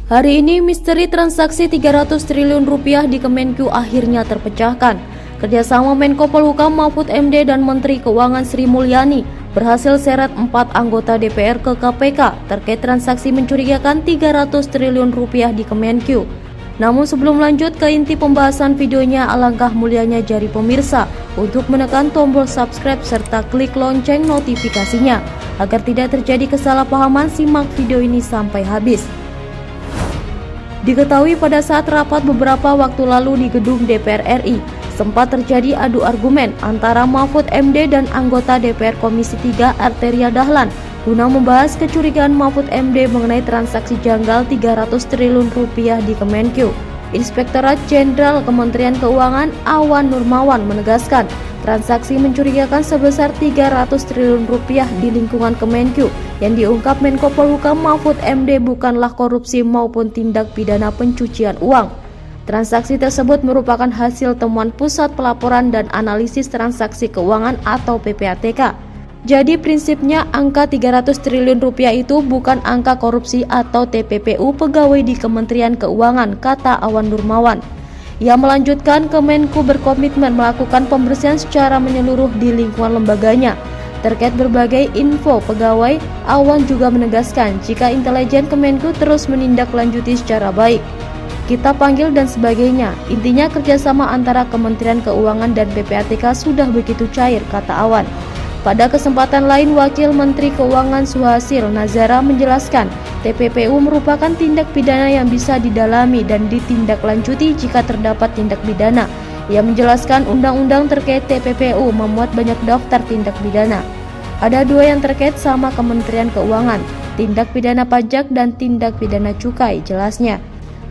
Hari ini misteri transaksi 300 triliun rupiah di Kemenku akhirnya terpecahkan. Kerjasama Menko Polhukam Mahfud MD dan Menteri Keuangan Sri Mulyani berhasil seret 4 anggota DPR ke KPK terkait transaksi mencurigakan 300 triliun rupiah di Kemenku. Namun sebelum lanjut ke inti pembahasan videonya, alangkah mulianya jari pemirsa untuk menekan tombol subscribe serta klik lonceng notifikasinya agar tidak terjadi kesalahpahaman. Simak video ini sampai habis. Diketahui pada saat rapat beberapa waktu lalu di gedung DPR RI, sempat terjadi adu argumen antara Mahfud MD dan anggota DPR Komisi 3 Arteria Dahlan guna membahas kecurigaan Mahfud MD mengenai transaksi janggal 300 triliun rupiah di Kemenku. Inspektorat Jenderal Kementerian Keuangan Awan Nurmawan menegaskan transaksi mencurigakan sebesar 300 triliun rupiah di lingkungan Kemenku yang diungkap Menko Polhukam Mahfud MD bukanlah korupsi maupun tindak pidana pencucian uang. Transaksi tersebut merupakan hasil temuan Pusat Pelaporan dan Analisis Transaksi Keuangan atau PPATK. Jadi prinsipnya angka 300 triliun rupiah itu bukan angka korupsi atau TPPU pegawai di Kementerian Keuangan, kata Awan Nurmawan. Ia melanjutkan Kemenku berkomitmen melakukan pembersihan secara menyeluruh di lingkungan lembaganya. Terkait berbagai info pegawai, Awan juga menegaskan jika intelijen Kemenku terus menindaklanjuti secara baik, kita panggil dan sebagainya. Intinya kerjasama antara Kementerian Keuangan dan PPATK sudah begitu cair, kata Awan. Pada kesempatan lain, Wakil Menteri Keuangan Suhasil Nazara menjelaskan TPPU merupakan tindak pidana yang bisa didalami dan ditindaklanjuti jika terdapat tindak pidana. Ia menjelaskan undang-undang terkait TPPU memuat banyak daftar tindak pidana. Ada 2 yang terkait sama Kementerian Keuangan, tindak pidana pajak dan tindak pidana cukai, jelasnya.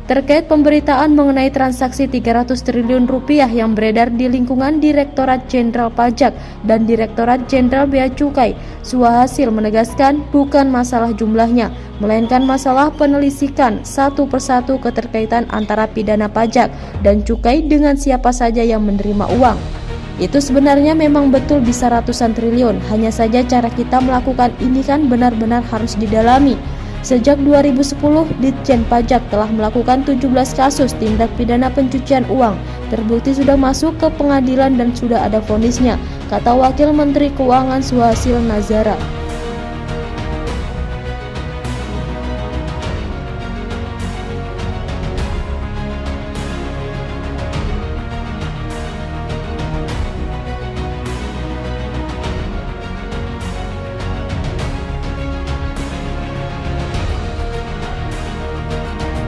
Terkait pemberitaan mengenai transaksi 300 triliun rupiah yang beredar di lingkungan Direktorat Jenderal Pajak dan Direktorat Jenderal Bea Cukai, Suhasil menegaskan bukan masalah jumlahnya, melainkan masalah penelitikan satu persatu keterkaitan antara pidana pajak dan cukai dengan siapa saja yang menerima uang. Itu sebenarnya memang betul bisa ratusan triliun, hanya saja cara kita melakukan ini kan benar-benar harus didalami. Sejak 2010, Ditjen Pajak telah melakukan 17 kasus tindak pidana pencucian uang. Terbukti sudah masuk ke pengadilan dan sudah ada vonisnya, kata Wakil Menteri Keuangan Suhasil Nazara.